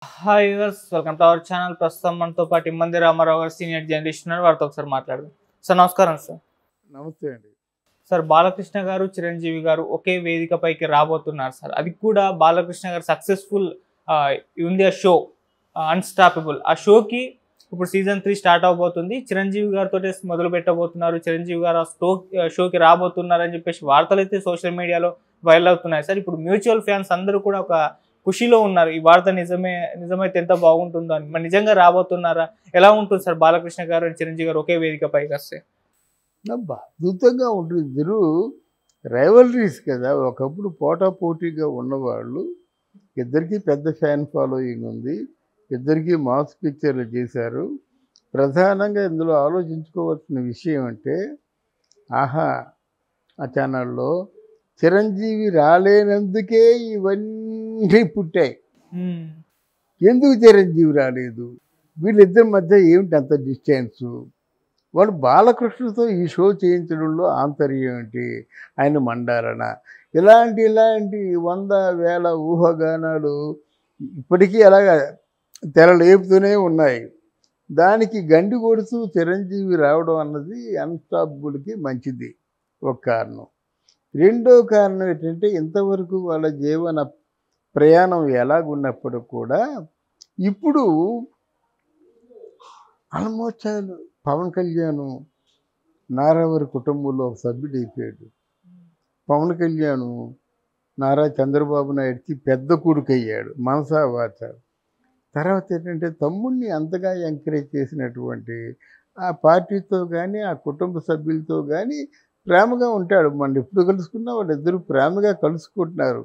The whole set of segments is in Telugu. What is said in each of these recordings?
Hi viewers, welcome to our channel. ప్రస్తుతం మనతో పాటు ఇమ్మంది రామారావు గారు సీనియర్ జర్నలిస్ట్ ఉన్నారు. వారితో ఒకసారి మాట్లాడదాం. సార్ నమస్కారం. సార్ నమస్తే అండి. సార్ బాలకృష్ణ గారు, చిరంజీవి గారు ఒకే వేదికపైకి రాబోతున్నారు. సార్ అది కూడా బాలకృష్ణ గారు సక్సెస్ఫుల్ ఇండియా షో అన్స్టాపబుల్. ఆ షోకి ఇప్పుడు సీజన్ 3 స్టార్ట్ అవబోతుంది. చిరంజీవి గారితో మొదలు పెట్టబోతున్నారు. చిరంజీవి గారు ఆ షోకి రాబోతున్నారు అని చెప్పేసి వార్తలు అయితే సోషల్ మీడియాలో వైరల్ అవుతున్నాయి. సార్ ఇప్పుడు మ్యూచువల్ ఫ్యాన్స్ అందరూ కూడా ఒక ఖుషిలో ఉన్నారు. ఈ వార్త నిజమైతే ఎంత బాగుంటుందో అని. మరి నిజంగా రాబోతున్నారా? ఎలా ఉంటుంది సార్ బాలకృష్ణ గారు అండ్ చిరంజీవి గారు ఒకే వేదిక పైకి వస్తే? అద్భుతంగా ఉంటుంది. ఇద్దరు రైవలరీస్ కదా, ఒకప్పుడు పోటాపోటీగా ఉన్నవాళ్ళు. ఇద్దరికి పెద్ద ఫ్యాన్ ఫాలోయింగ్ ఉంది. ఇద్దరికి మాస్ పిక్చర్లు చేశారు. ప్రధానంగా ఇందులో ఆలోచించుకోవాల్సిన విషయం అంటే, ఆహా ఆ ఛానల్లో చిరంజీవి రాలేనందుకే ఇవన్నీ పుట్టాయి. ఎందుకు చిరంజీవి రాలేదు? వీళ్ళిద్దరి మధ్య ఏమిటి అంత డిస్టెన్సు? వాడు బాలకృష్ణతో ఈ షో చేయించడంలో ఆంతర్యం ఏంటి? ఆయన మండాలన ఇలాంటి 100,000 ఊహాగానాలు ఇప్పటికీ అలాగ తెరలేపుతూనే ఉన్నాయి. దానికి గండి కొడుతూ చిరంజీవి రావడం అన్నది అన్స్టాపబుల్కి మంచిది ఒక కారణం. రెండో కారణం ఏంటంటే, ఇంతవరకు వాళ్ళ జీవన ప్రయాణం ఎలాగున్నప్పుడు కూడా ఇప్పుడు ఆల్మోస్ట్ పవన్ కళ్యాణ్ నారావారి కుటుంబంలో ఒక సభ్యుడు అయిపోయాడు. పవన్ కళ్యాణ్ నారా చంద్రబాబు నాయుడికి పెద్ద కొడుకు అయ్యాడు మనసా వాచ. తర్వాత ఏంటంటే, తమ్ముడిని అంతగా ఎంకరేజ్ చేసినటువంటి ఆ పార్టీతో కానీ ఆ కుటుంబ సభ్యులతో కానీ ప్రేమగా ఉంటాడు. మనం ఎప్పుడు కలుసుకున్నా వాళ్ళిద్దరూ ప్రేమగా కలుసుకుంటున్నారు.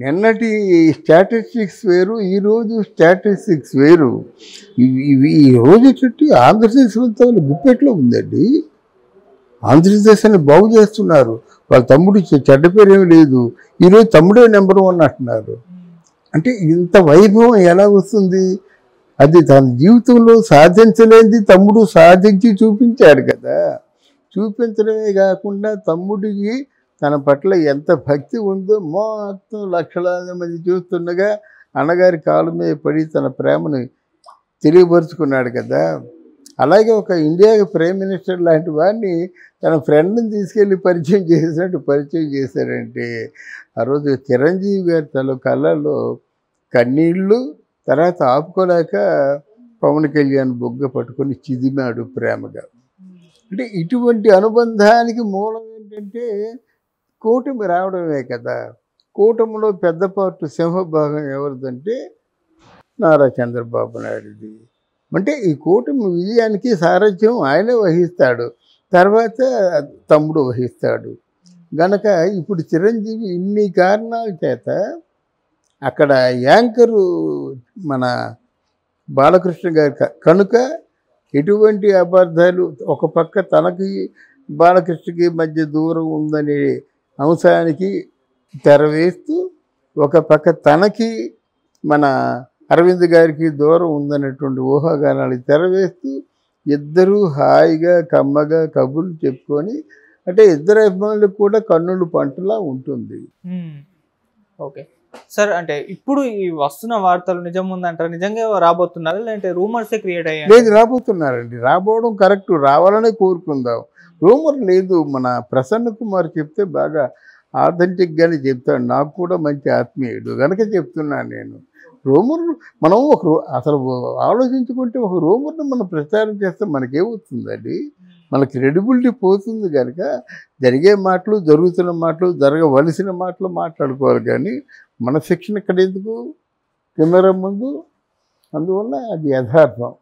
నిన్నటి స్టాటిస్టిక్స్ వేరు, ఈరోజు స్టాటిస్టిక్స్ వేరు. ఈరోజు చుట్టూ ఆంధ్రప్రదేశ్ అంతా గుప్పెట్లో ఉందండి. ఆంధ్రప్రదేశాన్ని బాగు చేస్తున్నారు. వాళ్ళ తమ్ముడు చెడ్డ పేరేమీ లేదు. ఈరోజు తమ్ముడే నెంబర్ 1 అంటున్నారు. అంటే ఇంత వైభవం ఎలా వస్తుంది? అది తన జీవితంలో సాధించలేనిది తమ్ముడు సాధించి చూపించాడు కదా. చూపించడమే కాకుండా తమ్ముడికి తన పట్ల ఎంత భక్తి ఉందో మొత్తం లక్షలాది మంది చూస్తుండగా అన్నగారి కాలు మీద పడి తన ప్రేమను తెలియపరుచుకున్నాడు కదా. అలాగే ఒక ఇండియాకి ప్రైమ్ మినిస్టర్ లాంటి వాడిని తన ఫ్రెండ్ని తీసుకెళ్ళి పరిచయం చేశారంటే, ఆ రోజు చిరంజీవి గారి తన కళ్ళల్లో కన్నీళ్ళు, తర్వాత ఆపుకోలేక పవన్ కళ్యాణ్ బొగ్గ పట్టుకొని చిదిమాడు ప్రేమగా. అంటే ఇటువంటి అనుబంధానికి మూలం ఏంటంటే కూటమి రావడమే కదా. కూటమిలో పెద్ద పార్టీ సింహభాగం ఎవరిదంటే నారా చంద్రబాబు నాయుడుది. అంటే ఈ కూటమి విజయానికి సారథ్యం ఆయనే వహిస్తాడు, తర్వాత తమ్ముడు వహిస్తాడు. గనక ఇప్పుడు చిరంజీవి ఇన్ని కారణాల చేత అక్కడ యాంకరు మన బాలకృష్ణ గారి కనుక ఎటువంటి అబద్ధాలు, ఒక పక్క తనకి బాలకృష్ణకి మధ్య దూరం ఉందనే అంశానికి తెరవేస్తూ, ఒక పక్క తనకి మన అరవింద్ గారికి దూరం ఉందనేటువంటి ఊహాగానాలు తెరవేస్తూ ఇద్దరూ హాయిగా కమ్మగా కబుర్లు చెప్పుకొని, అంటే ఇద్దరు అభిమానులకు కూడా కన్నులు పంటలా ఉంటుంది. ఓకే సార్, అంటే ఇప్పుడు ఈ వస్తున్న వార్తలు నిజం ఉందంటారు? నిజంగా రాబోతున్నారు లేదంటే రూమర్సే క్రియేట్ అయ్యాయి? లేదు, రాబోతున్నారండి. రాబోవడం కరెక్ట్, రావాలనే కోరుకుందాం. రూమర్ లేదు. మన ప్రసన్న కుమార్ చెప్తే బాగా ఆథెంటిక్గానే చెప్తాడు. నాకు కూడా మంచి ఆత్మీయుడు కనుక చెప్తున్నాను నేను. రూమర్ మనం అసలు ఆలోచించుకుంటే ఒక రూమర్ని మనం ప్రచారం చేస్తే మనకేమవుతుందండి? మన క్రెడిబిలిటీ పోతుంది. కనుక జరిగే మాటలు, జరుగుతున్న మాటలు, జరగవలసిన మాటలు మాట్లాడుకోవాలి. కానీ మన శిక్షణ ఇక్కడ ఎందుకు కెమెరా ముందు? అందువల్ల అది యథార్థం.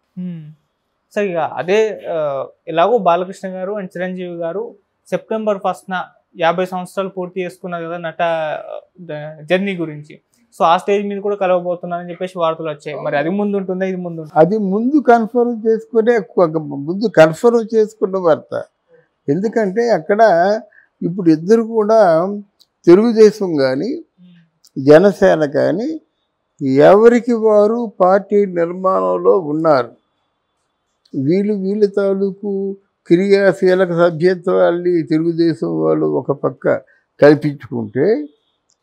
సరే, ఇక అదే ఎలాగో బాలకృష్ణ గారు అండ్ చిరంజీవి గారు సెప్టెంబర్ 1న 50 సంవత్సరాలు పూర్తి చేసుకున్నారు కదా నట జర్నీ గురించి. సో ఆ స్టేజ్ మీద కూడా కలవబోతున్నారని చెప్పేసి వార్తలు వచ్చాయి. మరి అది ముందు ఉంటుందా, ఇది ముందు? అది ముందు కన్ఫర్మ్ చేసుకున్న వార్త. ఎందుకంటే అక్కడ ఇప్పుడు ఇద్దరు కూడా తెలుగుదేశం కానీ జనసేన కానీ ఎవరికి వారు పార్టీ నిర్మాణంలో ఉన్నారు. వీళ్ళ తాలూకు క్రియాశీలక సభ్యత్వాన్ని తెలుగుదేశం వాళ్ళు ఒక పక్క కల్పించుకుంటే,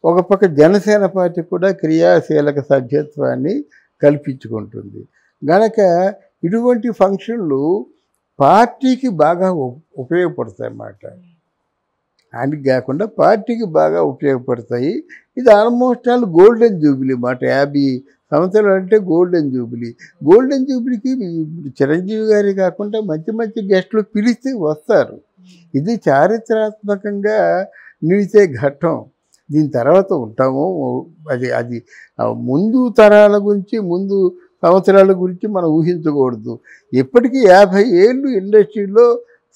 ఒక పక్క జనసేన పార్టీ కూడా క్రియాశీలక సభ్యత్వాన్ని కల్పించుకుంటుంది. గనక ఇటువంటి ఫంక్షన్లు పార్టీకి బాగా ఉపయోగపడతాయి అన్నమాట. ఆయనకి కాకుండా పార్టీకి బాగా ఉపయోగపడతాయి. ఇది ఆల్మోస్ట్ ఆల్ గోల్డెన్ జూబిలీ మాట. 50 సంవత్సరాలు అంటే గోల్డెన్ జూబిలీ. గోల్డెన్ జూబిలీకి చిరంజీవి గారి కాకుండా మంచి మంచి గెస్టులు పిలిస్తే వస్తారు. ఇది చారిత్రాత్మకంగా నిలిచే ఘట్టం. దీని తర్వాత ఉంటాము. అది ముందు తరాల గురించి, ముందు సంవత్సరాల గురించి మనం ఊహించకూడదు. ఇప్పటికీ 50 ఏళ్ళు ఇండస్ట్రీలో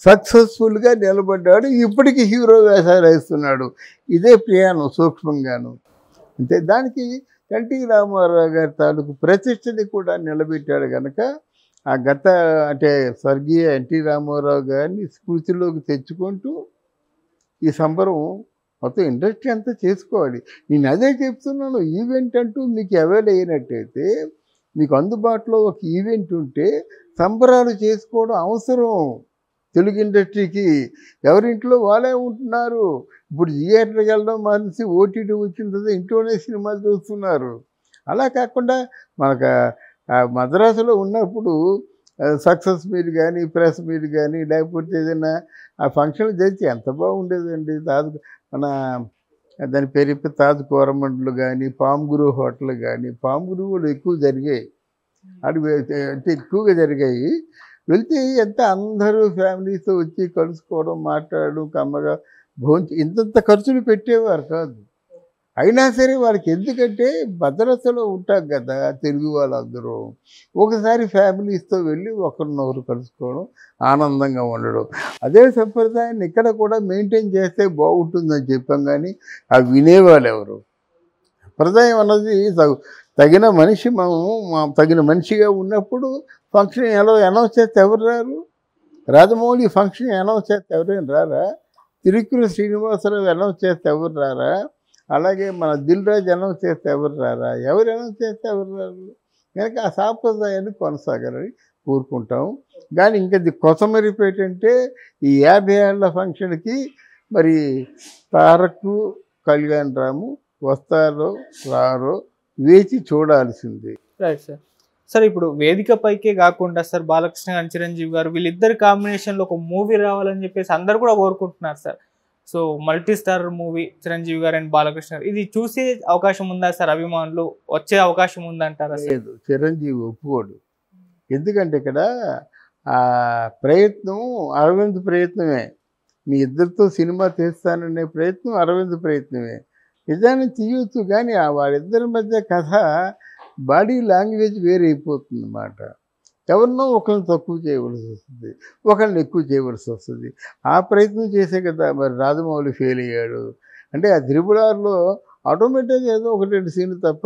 సక్సెస్ఫుల్గా నిలబడ్డాడు. ఇప్పటికీ హీరో వేషాలు వేస్తున్నాడు. ఇదే ప్రయాణం సూక్ష్మంగాను. అంతే. దానికి ఎన్టీ రామారావు గారి తాలూకు ప్రతిష్టని కూడా నిలబెట్టాడు కనుక ఆ గత అంటే స్వర్గీయ ఎన్టీ రామారావు గారిని స్మృతిలోకి తెచ్చుకుంటూ ఈ సంబరం మొత్తం ఇండస్ట్రీ అంతా చేసుకోవాలి. నేను అదే చెప్తున్నాను. ఈవెంట్ అంటూ మీకు అవైల్ అయినట్టయితే, మీకు అందుబాటులో ఒక ఈవెంట్ ఉంటే సంబరాలు చేసుకోవడం అవసరం. తెలుగు ఇండస్ట్రీకి ఎవరింట్లో వాళ్ళే ఉంటున్నారు. ఇప్పుడు థియేటర్కి వెళ్ళడం మానేసి ఓటీటీ వచ్చిన తర్వాత ఇంట్లోనే సినిమాలు చూస్తున్నారు. అలా కాకుండా మనకు మద్రాసులో ఉన్నప్పుడు సక్సెస్ మీట్ కానీ, ప్రెస్ మీట్ కానీ, లేకపోతే ఏదైనా ఆ ఫంక్షన్లు జరిగితే ఎంత బాగుండేదండి. మన దాని పేరు తాజ్ కోరమండలు కానీ, పామ్గురు హోటల్ కానీ, పామ్గురువులు ఎక్కువ జరిగాయి. అంటే ఎక్కువగా జరిగాయి. వెళ్తే ఎంత అందరూ ఫ్యామిలీతో వచ్చి కలుసుకోవడం, మాట్లాడడం, కమ్మగా భోంచి ఇంతంత ఖర్చులు పెట్టేవారు కాదు. అయినా సరే వాళ్ళకి ఎందుకంటే భద్రతలో ఉంటాం కదా తెలుగు వాళ్ళందరూ. ఒకసారి ఫ్యామిలీస్తో వెళ్ళి ఒకరినొకరు కలుసుకోవడం, ఆనందంగా ఉండడం, అదే సంప్రదాయాన్ని ఇక్కడ కూడా మెయింటైన్ చేస్తే బాగుంటుందని చెప్పాం. కానీ అవి వినేవాళ్ళు ఎవరు? సంప్రదాయం అన్నది తగిన మనిషి, తగిన మనిషిగా ఉన్నప్పుడు ఫంక్షన్ ఎలా అనౌన్స్ చేస్తే ఎవరు రారు? రాజమౌళి ఫంక్షన్ అనౌన్స్ చేస్తే ఎవరైనా రారా? తిరుక్కుల శ్రీనివాసరావు అనౌన్స్ చేస్తే ఎవరు రారా? అలాగే మన దిల్ రాజు అనౌన్స్ చేస్తే ఎవరు రారా? ఎవరు అనౌన్స్ చేస్తే ఎవరు రారు? కనుక ఆ సాంప్రదాయాన్ని కొనసాగాలని కోరుకుంటాం. కానీ ఇంకా కొసమరిపేట అంటే ఈ 50 ఏళ్ల ఫంక్షన్కి మరి తారక్, కళ్యాణ్ రాము వస్తారో రారో వేచి చూడాల్సిందే. Right sir. సార్ ఇప్పుడు వేదికపైకే కాకుండా సార్ బాలకృష్ణ గారు, చిరంజీవి గారు వీళ్ళిద్దరి కాంబినేషన్లో ఒక మూవీ రావాలని చెప్పేసి అందరు కూడా కోరుకుంటున్నారు sir. So multi star movie Chiranjeevi గారు అండ్ బాలకృష్ణ గారు, ఇది చూసే అవకాశం ఉందా సార్? అభిమానులు వచ్చే అవకాశం ఉందంటారా? లేదు, చిరంజీవి ఒప్పుకోడు. ఎందుకంటే ఇక్కడ ఆ ప్రయత్నం అరవింద్ ప్రయత్నమే. మీ ఇద్దరితో సినిమా తీస్తాననే ప్రయత్నం అరవింద్ ప్రయత్నమే. నిజాన్ని తీయొచ్చు, కానీ వాళ్ళిద్దరి మధ్య కథ బాడీ లాంగ్వేజ్ వేరైపోతుంది అన్నమాట. ఎవరినో ఒకరిని తక్కువ చేయవలసి వస్తుంది, ఒకరిని ఎక్కువ చేయవలసి వస్తుంది. ఆ ప్రయత్నం చేసే కదా మరి రాజమౌళి ఫెయిల్ అయ్యాడు. అంటే ఆ త్రిపురార్లో ఆటోమేటిక్గా ఏదో 1-2 సీన్లు తప్ప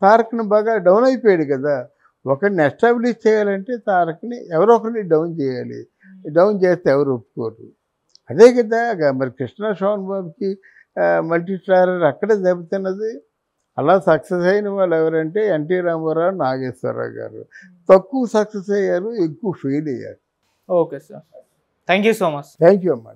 తారక్ని బాగా డౌన్ అయిపోయాడు కదా. ఒకరిని ఎస్టాబ్లిష్ చేయాలంటే తారక్ని ఎవరో ఒకరిని డౌన్ చేయాలి. డౌన్ చేస్తే ఎవరు ఒప్పుకోరు. అదే కదా మరి కృష్ణ శోభన్ బాబుకి మల్టీ స్టారర్ అక్కడే దెబ్బతిన్నది. అలా సక్సెస్ అయిన వాళ్ళు ఎవరంటే ఎన్టీ రామారావు, నాగేశ్వరరావు గారు. తక్కువ సక్సెస్ అయ్యారు, ఎక్కువ ఫెయిల్ అయ్యారు. Okay sir, thank you so much. Thank you అమ్మా.